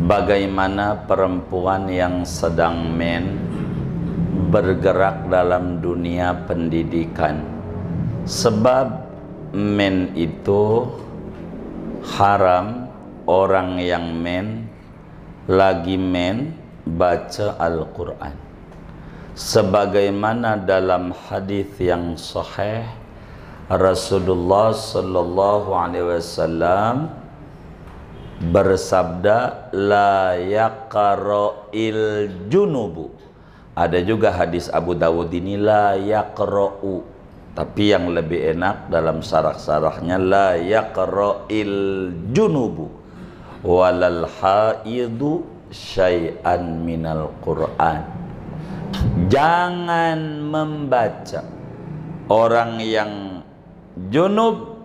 bagaimana perempuan yang sedang bergerak dalam dunia pendidikan. Sebab men itu haram orang yang lagi baca Al-Quran. Sebagaimana dalam hadis yang sahih Rasulullah sallallahu alaihi wasallam bersabda, la yaqra'il junubu. Ada juga hadis Abu Dawud ini la yaqra'u, tapi yang lebih enak dalam syarah-syarahnya la yaqra'il junubu walal haidu syai'an minal Qur'an. Jangan membaca orang yang junub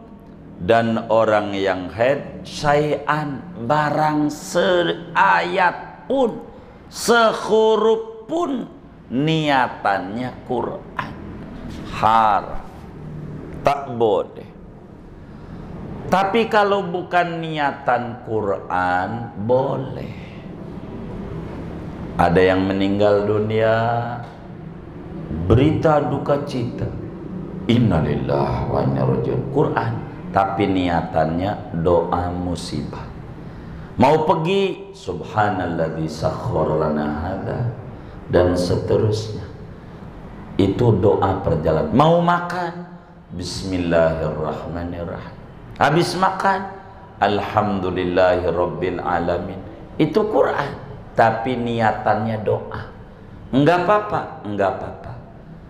dan orang yang haid syai'an, barang seayat pun, sehuruf pun niatannya Quran. Haram, tak boleh. Tapi kalau bukan niatan Quran, boleh. Ada yang meninggal dunia, berita duka cita, innalillahi wa inna ilaihi raji'un, Quran, tapi niatannya doa musibah. Mau pergi, subhanalladzi sakhkhara lana hadza, dan seterusnya. Itu doa perjalanan. Mau makan, bismillahirrahmanirrahim. Habis makan, alhamdulillahirabbil alamin. Itu Quran, tapi niatannya doa. Enggak apa-apa, enggak apa-apa.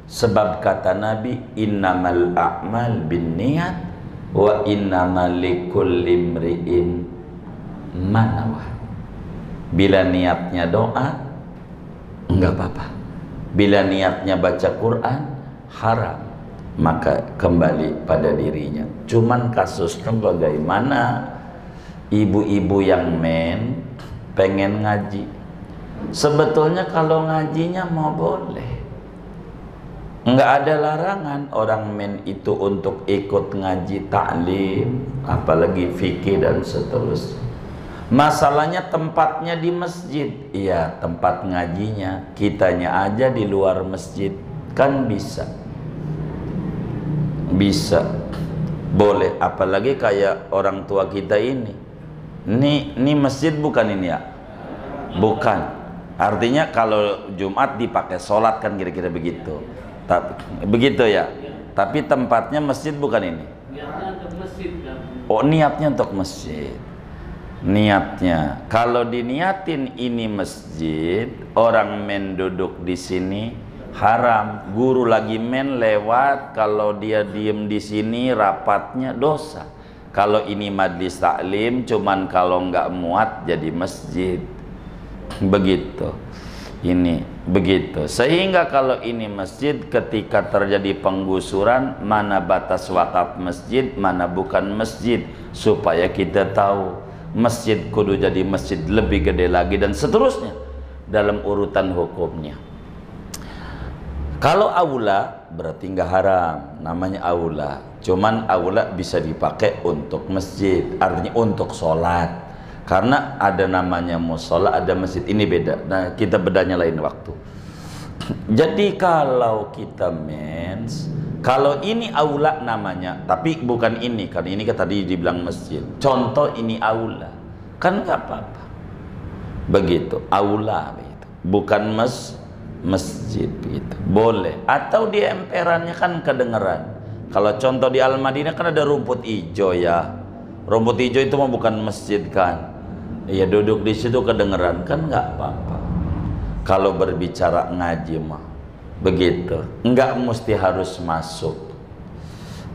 Sebab kata Nabi, innamal a'mal binniyat wa innamal likulli imri'in ma nawaa. Bila niatnya doa, enggak apa-apa. Bila niatnya baca Quran, haram, maka kembali pada dirinya. Cuman kasusnya bagaimana ibu-ibu yang pengen ngaji. Sebetulnya kalau ngajinya mau boleh, nggak ada larangan orang itu untuk ikut ngaji taklim, apalagi fikih dan seterusnya. Masalahnya tempatnya di masjid. Iya, tempat ngajinya, kitanya aja di luar masjid, kan bisa. Bisa, boleh. Apalagi kayak orang tua kita ini. Ini masjid bukan ini ya? Bukan. Artinya kalau Jumat dipakai sholat, kan kira-kira begitu. Begitu ya. Tapi tempatnya masjid bukan ini. Oh, niatnya untuk masjid. Niatnya. Kalau diniatin ini masjid, orang duduk di sini haram. Guru lagi lewat, kalau dia diem di sini rapatnya dosa. Kalau ini majlis taklim, cuman kalau nggak muat jadi masjid. Begitu. Ini begitu. Sehingga kalau ini masjid, ketika terjadi penggusuran, mana batas wakaf masjid, mana bukan masjid, supaya kita tahu masjid kudu jadi masjid lebih gede lagi dan seterusnya dalam urutan hukumnya. Kalau aula berarti nggak haram, namanya aula. Cuman aula bisa dipakai untuk masjid, artinya untuk sholat. Karena ada namanya musola, ada masjid, ini beda. Nah, kita bedanya lain waktu. Jadi kalau kita kalau ini aula namanya, tapi bukan ini, karena ini kan tadi dibilang masjid. Contoh ini aula, kan nggak apa-apa. Begitu, aula begitu. Bukan masjid begitu. Boleh. Atau di emperannya kan kedengeran. Kalau contoh di Al-Madinah kan ada rumput hijau ya. Rumput hijau itu mah bukan masjid kan. Ya duduk di situ kedengeran, kan nggak apa-apa. Kalau berbicara ngaji mah begitu, nggak mesti harus masuk.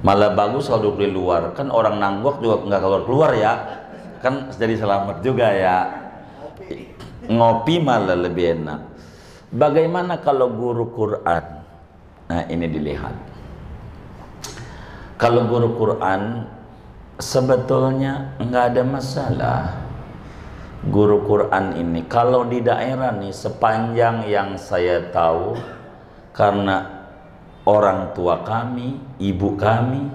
Malah bagus kalau duduk di luar, kan orang nanggok juga nggak keluar ya, kan jadi selamat juga ya. Ngopi malah lebih enak. Bagaimana kalau guru Quran? Nah, ini dilihat. Kalau guru Quran sebetulnya nggak ada masalah. Guru Quran ini kalau di daerah nih, sepanjang yang saya tahu, karena orang tua kami, ibu kami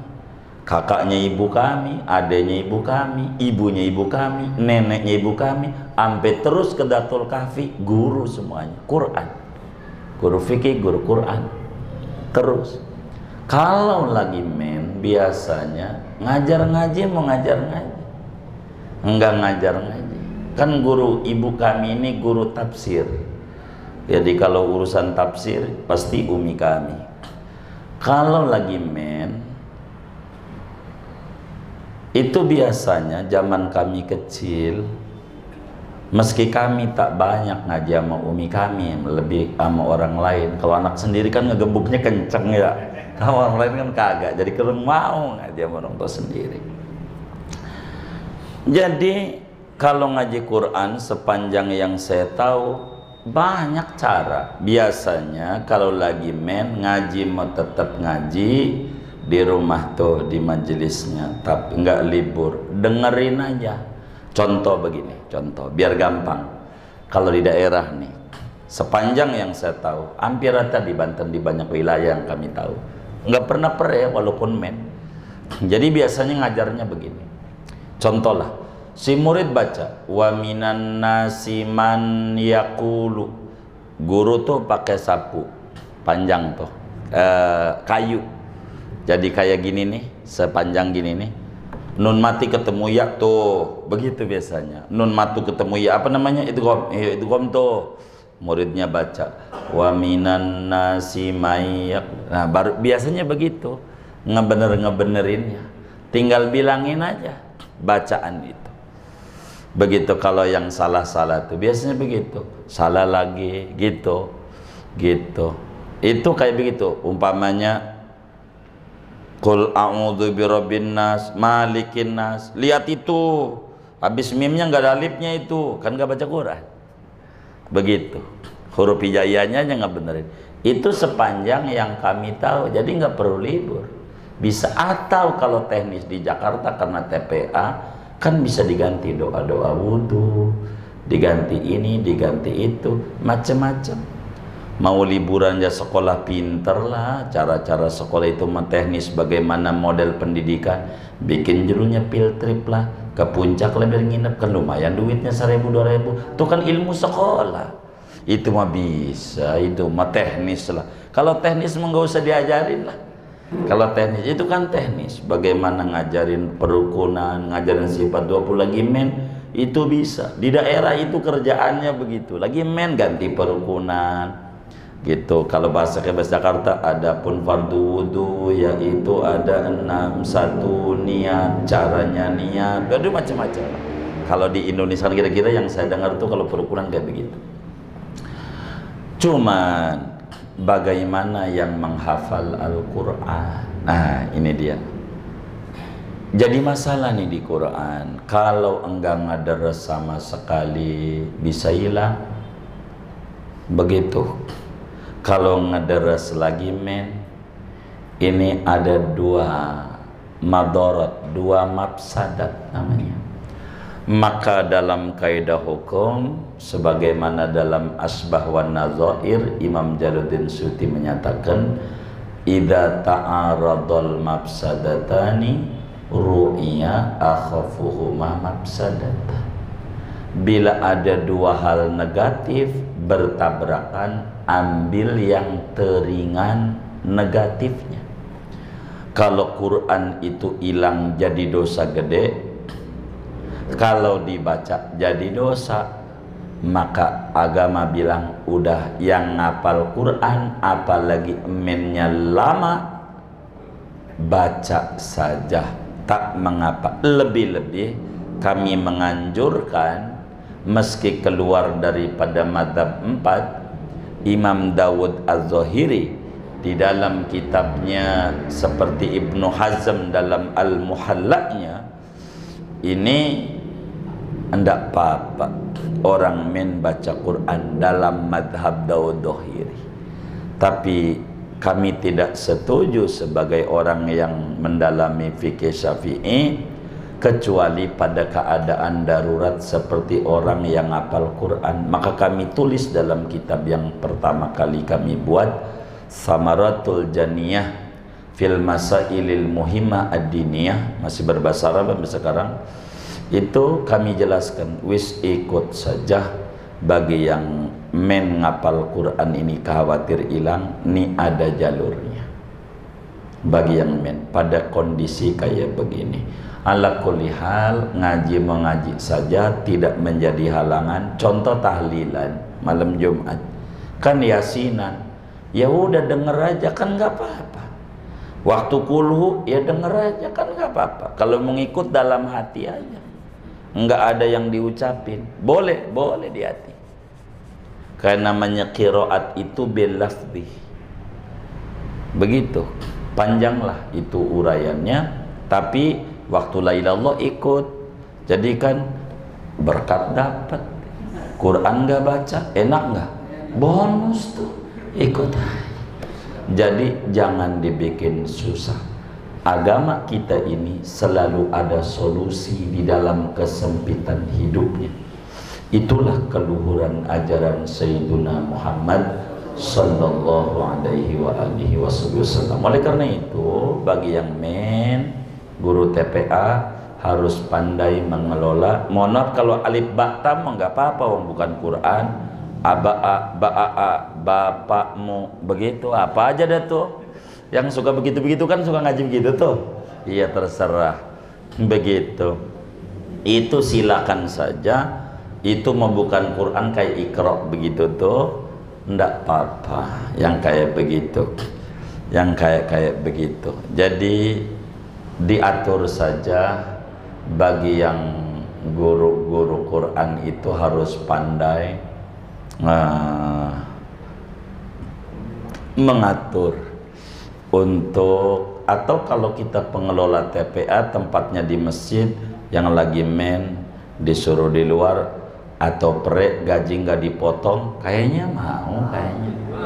kakaknya ibu kami, adanya ibu kami, ibunya ibu kami, neneknya ibu kami, sampai terus ke Datul Kahfi, guru semuanya, Quran, guru fikih, guru Quran, terus. Kalau lagi men, biasanya ngajar ngaji, mau ngajar ngaji, enggak ngajar ngaji. Kan guru ibu kami ini guru tafsir, jadi kalau urusan tafsir pasti umi kami. Kalau lagi men, itu biasanya zaman kami kecil, meski kami tak banyak ngaji sama umi kami, lebih sama orang lain. Kalau anak sendiri kan ngegebuknya kenceng ya, kalau orang lain kan kagak, jadi kurang mau ngaji sama orang tua sendiri. Jadi kalau ngaji Quran sepanjang yang saya tahu banyak cara. Biasanya kalau lagi men ngaji mau tetap ngaji di rumah tuh, di majelisnya, tapi nggak libur, dengerin aja. Contoh begini, contoh biar gampang. Kalau di daerah nih, sepanjang yang saya tahu, hampir rata di Banten, di banyak wilayah yang kami tahu, nggak pernah ya walaupun men. Jadi biasanya ngajarnya begini. Contoh lah, si murid baca, wa minan nasi man yaqulu. Guru tuh pakai sapu panjang tuh, kayu. Jadi kayak gini nih, sepanjang gini nih. Nun mati ketemu ya tuh, begitu biasanya. Nun matu ketemu ya, apa namanya? Idgham tuh. Muridnya baca, wa minan nasi mayak. Nah, baru biasanya begitu. Ngebenerinnya. Tinggal bilangin aja bacaan itu. Begitu kalau yang salah-salah tuh biasanya begitu. Salah lagi gitu. Gitu. Itu kayak begitu. Umpamanya Qul a'udzu birabbin nas, malikin nas. Lihat itu, habis mimnya nggak ada alifnya itu, kan nggak baca Quran. Begitu, huruf hijaiyahnya aja nggak benerin. Itu sepanjang yang kami tahu, jadi nggak perlu libur. Bisa, atau kalau teknis di Jakarta karena TPA kan bisa diganti doa-doa wudhu, diganti ini, diganti itu, macam-macam. Mau liburan ya sekolah pinter lah, cara-cara sekolah itu teknis, bagaimana model pendidikan, bikin judulnya field trip lah, ke puncak lebih nginep, kan lumayan duitnya 1.000-2.000, itu kan ilmu sekolah, itu mah bisa, itu mah teknis lah. Kalau teknis mah nggak usah diajarin lah. Kalau teknis itu kan teknis, bagaimana ngajarin perukunan, ngajarin sifat 20 lagi men, itu bisa. Di daerah itu kerjaannya begitu, lagi men ganti perukunan gitu. Kalau bahasa Jakarta ada pun fardu wudu, yaitu ada 6 niat, caranya niat, ada macam-macam. Kalau di Indonesia kira-kira yang saya dengar tuh kalau perukunan kayak begitu. Cuman bagaimana yang menghafal Al-Quran? Nah ini dia. Jadi masalah nih di Quran, kalau enggak ngadaras sama sekali bisa hilang. Begitu. Kalau ngederes lagi men, ini ada 2 madarat, 2 mafsadat namanya. Maka dalam kaidah hukum, sebagaimana dalam Asbah wan Nadzair, Imam Jalaluddin Suyuti menyatakan, idza ta'aradul mafsadatani ru'iya akhafuhuma mafsadatan. Bila ada 2 hal negatif bertabrakan, ambil yang teringan negatifnya. Kalau Quran itu hilang jadi dosa gede, kalau dibaca jadi dosa, maka agama bilang udah yang ngapal Quran apalagi emennya lama, baca saja tak mengapa. Lebih-lebih kami menganjurkan, meski keluar daripada mazhab 4, Imam Dawud Az-Zahiri di dalam kitabnya, seperti Ibnu Hazm dalam Al-Muhalla'nya, ini enggak apa-apa orang men baca Quran dalam madhab Dawud Az-Zahiri. Tapi kami tidak setuju sebagai orang yang mendalami fikih Syafi'i, kecuali pada keadaan darurat seperti orang yang hafal Quran. Maka kami tulis dalam kitab yang pertama kali kami buat, Samaratul Janiyah fil masailil muhimmah ad-diniyah, masih berbahasa Arab sampai sekarang. Itu kami jelaskan, wis ikut saja. Bagi yang men ngapal Quran ini khawatir hilang, ini ada jalurnya. Bagi yang men pada kondisi kayak begini, ala kulli hal, ngaji mengaji saja tidak menjadi halangan. Contoh tahlilan malam Jumat, kan yasinan, ya udah denger aja kan nggak apa-apa. Waktu kulhu ya denger aja kan nggak apa-apa. Kalau mengikut dalam hati aja, nggak ada yang diucapin, boleh di hati. Karena namanya qiraat itu bil lafzi. Begitu, panjanglah itu uraiannya, tapi waktu la ilallah ikut. Jadi kan berkat dapat. Quran nggak baca, enak nggak? Bonus tuh, ikut. Jadi jangan dibikin susah. Agama kita ini selalu ada solusi di dalam kesempitan hidupnya. Itulah keluhuran ajaran Sayyiduna Muhammad sallallahu alaihi wa alihi wasallam. Oleh karena itu, bagi yang guru TPA harus pandai mengelola. Mohon maaf kalau alif ba ta enggak apa-apa, bukan Quran. Bapakmu begitu, apa aja dah tuh. Yang suka begitu-begitu kan suka ngaji begitu tuh. Iya, terserah. Begitu. Itu silakan saja. Itu mau bukan Quran kayak Iqra begitu tuh, ndak apa-apa. Yang kayak begitu, yang kayak begitu. Jadi diatur saja. Bagi yang guru-guru Quran itu harus pandai mengatur untuk, atau kalau kita pengelola TPA tempatnya di masjid, yang lagi disuruh di luar, atau gaji nggak dipotong, kayaknya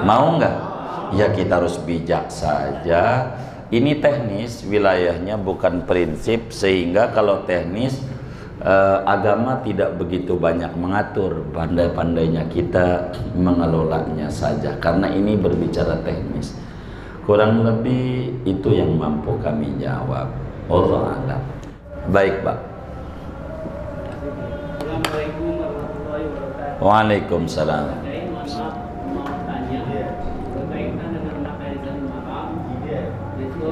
mau nggak? Ya kita harus bijak saja. Ini teknis, wilayahnya bukan prinsip, sehingga kalau teknis agama tidak begitu banyak mengatur. Pandai-pandainya kita mengelolanya saja, karena ini berbicara teknis. Kurang lebih itu yang mampu kami jawab. Wallahu a'lam. Baik, Pak. Assalamualaikum warahmatullahi wabarakatuh. Waalaikumsalam. Mau tanya berkaitan dengan makanan malam itu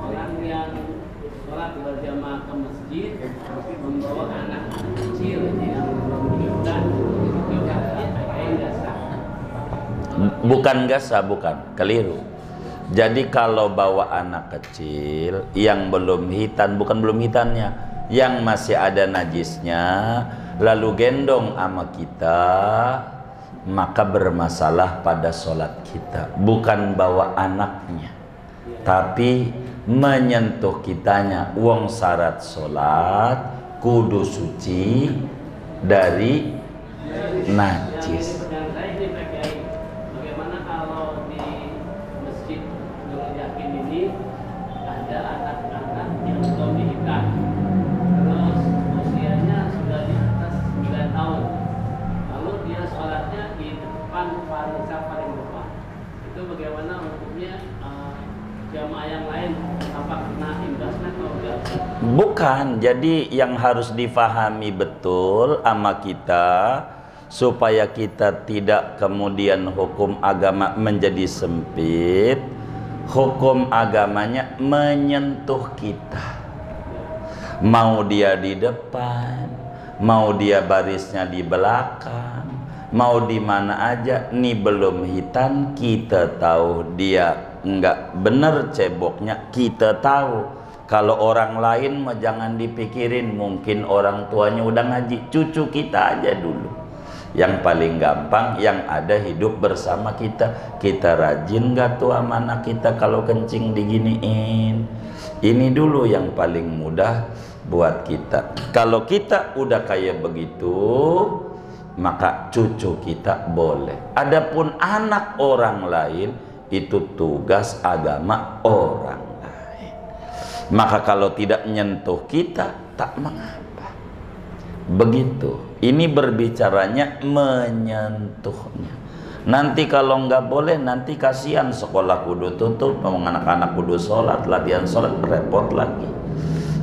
orang yang sholat berjamaah ke masjid membawa anak kecil yang belum menikah itu pakai gasa. Bukan gasa, bukan, keliru. Jadi kalau bawa anak kecil yang belum hitan, bukan belum hitannya, yang masih ada najisnya, lalu gendong sama kita, maka bermasalah pada sholat kita. Bukan bawa anaknya, tapi menyentuh kitanya. Wong syarat sholat kudu suci dari najis. Bagaimana kalau di masjid Nurul Yakin ini ada anak-anak yang belum diikat, terus usianya sudah di atas 9 tahun, lalu dia sholatnya di depan paling depan, itu bagaimana hukumnya? Jamaah yang lain apa kena imbasnya atau enggak? Bukan, jadi yang harus difahami betul sama kita, supaya kita tidak kemudian hukum agama menjadi sempit. Hukum agamanya menyentuh kita, mau dia di depan, mau dia barisnya di belakang, mau di mana aja. Nih belum hitam, kita tahu dia enggak bener ceboknya, kita tahu. Kalau orang lain mah jangan dipikirin, mungkin orang tuanya udah ngaji, cucu kita aja dulu. Yang paling gampang, yang ada hidup bersama kita. Kita rajin gak tuh sama anak kita kalau kencing diginiin? Ini dulu yang paling mudah buat kita. Kalau kita udah kayak begitu, maka cucu kita boleh. Adapun anak orang lain, itu tugas agama orang lain. Maka kalau tidak menyentuh kita, tak mengapa. Begitu. Ini berbicaranya menyentuhnya. Nanti kalau nggak boleh, nanti kasihan sekolah kudu tutup, anak-anak kudu sholat, latihan sholat, repot lagi.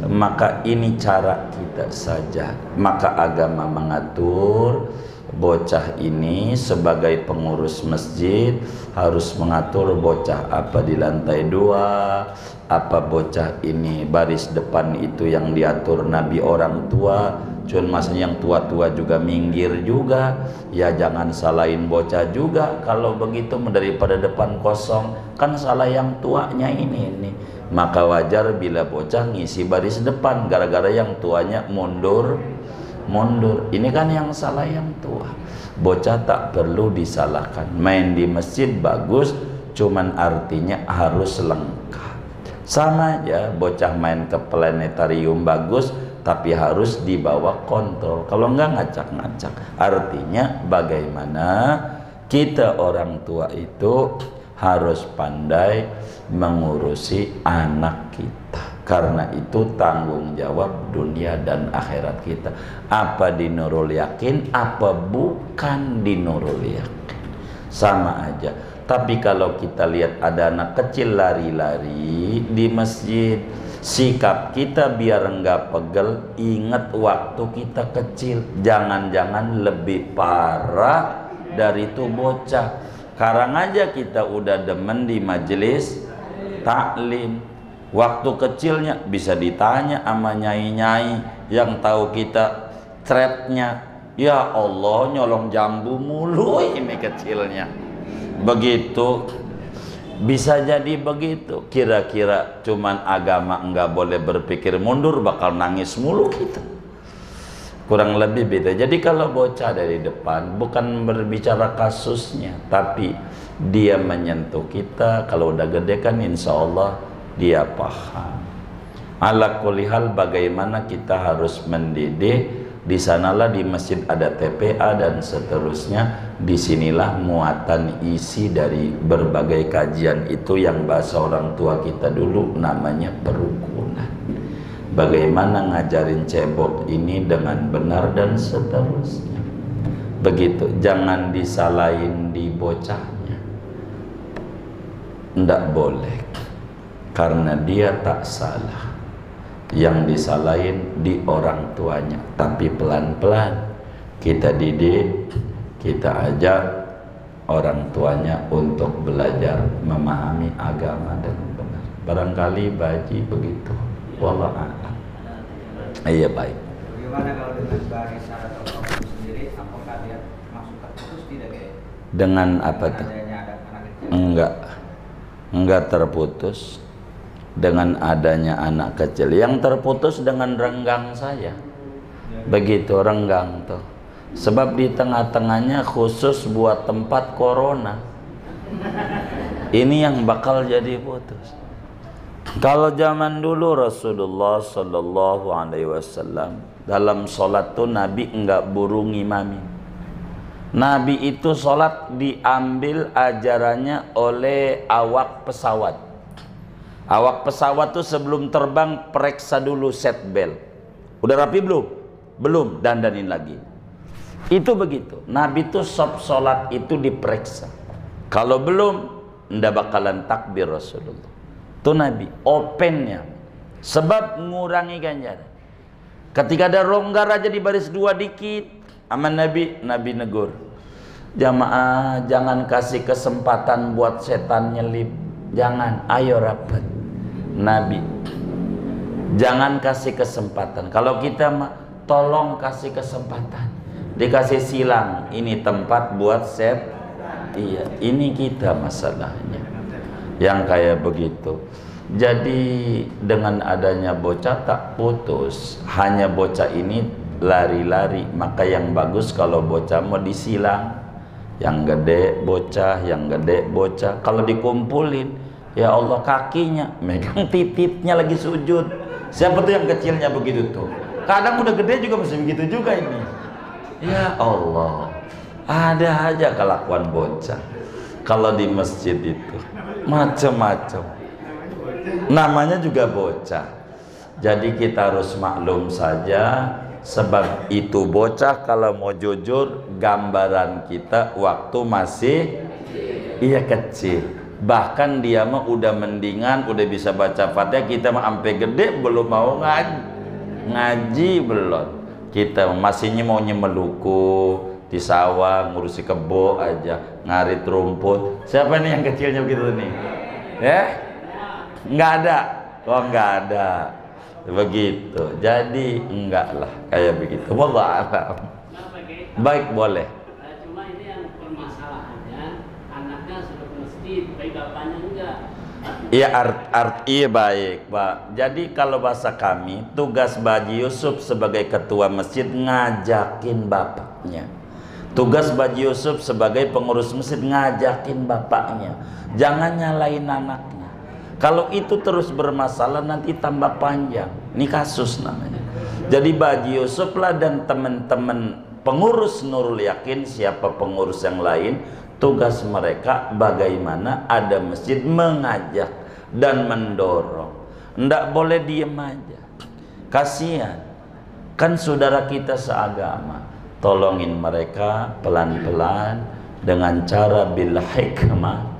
Maka ini cara kita saja. Maka agama mengatur bocah ini sebagai pengurus masjid harus mengatur bocah apa di lantai 2, apa bocah ini baris depan itu yang diatur Nabi orang tua. Cuman masanya yang tua-tua juga minggir juga, ya jangan salahin bocah juga. Kalau begitu daripada depan kosong, kan salah yang tuanya ini. Maka wajar bila bocah ngisi baris depan gara-gara yang tuanya mundur. Ini kan yang salah yang tua. Bocah tak perlu disalahkan. Main di masjid bagus, cuman artinya harus lengkap. Sama aja bocah main ke planetarium bagus, tapi harus dibawa kontrol. Kalau enggak ngacak-ngacak. Artinya bagaimana kita orang tua itu harus pandai mengurusi anak kita. Karena itu tanggung jawab dunia dan akhirat kita. Apa di Nurul Yakin, apa bukan di Nurul Yakin, sama aja. Tapi kalau kita lihat ada anak kecil lari-lari di masjid, sikap kita biar enggak pegel, ingat waktu kita kecil. Jangan-jangan lebih parah dari itu bocah. Sekarang aja kita udah demen di majelis taklim. Waktu kecilnya bisa ditanya sama nyai-nyai yang tahu kita threadnya. Ya Allah, nyolong jambu mulu ini kecilnya. Begitu. Bisa jadi begitu. Kira-kira cuman agama enggak boleh berpikir mundur, bakal nangis mulu kita. Kurang lebih beda. Jadi kalau bocah dari depan bukan berbicara kasusnya, tapi dia menyentuh kita. Kalau udah gede kan insya Allah dia paham. Ala kulli hal bagaimana kita harus mendidik. Di sanalah di masjid ada TPA dan seterusnya. Disinilah muatan isi dari berbagai kajian itu yang bahasa orang tua kita dulu namanya perukunan. Bagaimana ngajarin cebok ini dengan benar dan seterusnya. Begitu, jangan disalahin di bocahnya. Nggak boleh, karena dia tak salah. Yang disalahin di orang tuanya. Tapi pelan-pelan kita didik, kita ajak orang tuanya untuk belajar memahami agama dengan benar. Barangkali Baji begitu. Wallahu a'lam. Iya baik. Bagaimana kalau dengan barisan atau kelompok sendiri, apakah dia masuk terputus tidak ya? Dengan apa tuh? Enggak terputus dengan adanya anak kecil. Yang terputus dengan renggang saya. Begitu renggang tuh. Sebab di tengah-tengahnya khusus buat tempat corona. Ini yang bakal jadi putus. Kalau zaman dulu Rasulullah Sallallahu Alaihi Wasallam dalam sholat tuh Nabi enggak buru ngimamin. Nabi itu sholat diambil ajarannya oleh awak pesawat. Awak pesawat tuh sebelum terbang periksa dulu seat belt. Udah rapi belum? Belum, dandanin lagi. Itu begitu. Nabi tuh sholat itu diperiksa. Kalau belum, ndak bakalan takbir Rasulullah. Itu Nabi opennya, sebab mengurangi ganjaran. Ketika ada longgar aja di baris 2 dikit, aman Nabi negur, jamaah jangan kasih kesempatan buat setan nyelip, jangan, ayo rapat. Nabi jangan kasih kesempatan. Kalau kita mah tolong kasih kesempatan, dikasih silang, ini tempat buat set. Iya, ini kita masalahnya yang kayak begitu. Jadi dengan adanya bocah tak putus, hanya bocah ini lari-lari. Maka yang bagus kalau bocah mau disilang, yang gede bocah, yang gede bocah. Kalau dikumpulin, ya Allah kakinya megang titiknya lagi sujud. Siapa tuh yang kecilnya begitu tuh? Kadang udah gede juga masih begitu juga ini. Ya Allah, ada aja kelakuan bocah. Kalau di masjid itu macam-macam, namanya juga bocah. Jadi kita harus maklum saja, Sebab itu bocah kalau mau jujur, gambaran kita waktu masih kecil. Bahkan dia mah udah mendingan, udah bisa baca Fatihah, kita mah sampai gede belum mau ngaji belum. Kita masihnya maunya meluku di sawah, ngurusi kebo aja, ngarit rumput. Siapa nih yang kecilnya begitu nih? Nggak ada. Oh, nggak ada. Begitu. Jadi enggak lah kayak begitu. Wallah alam. Baik, boleh. Cuma ini yang permasalahannya, anaknya sudah ke masjid, tapi bapaknya enggak. Iya, iya baik, Pak. Jadi kalau bahasa kami, tugas Baji Yusuf sebagai ketua masjid ngajakin bapaknya. Tugas Baji Yusuf sebagai pengurus masjid ngajakin bapaknya. Jangan nyalain anaknya. Kalau itu terus bermasalah nanti tambah panjang. Ini kasus namanya. Jadi Baji Yusuf lah dan teman-teman pengurus Nurul Yakin, siapa pengurus yang lain, tugas mereka bagaimana ada masjid mengajak dan mendorong. Nggak boleh diem aja. Kasihan. Kan saudara kita seagama. Tolongin mereka pelan-pelan dengan cara bil hikmah.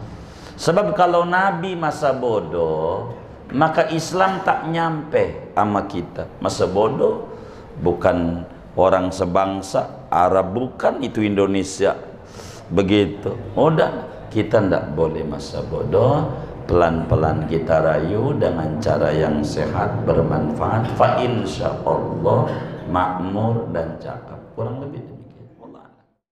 Sebab kalau Nabi masa bodoh, maka Islam tak nyampe sama kita. Masa bodoh bukan orang sebangsa, Arab bukan, itu Indonesia. Begitu. Udah, kita ndak boleh masa bodoh. Pelan-pelan kita rayu dengan cara yang sehat, bermanfaat. Fa insya Allah makmur dan cakap. Kurang lebih.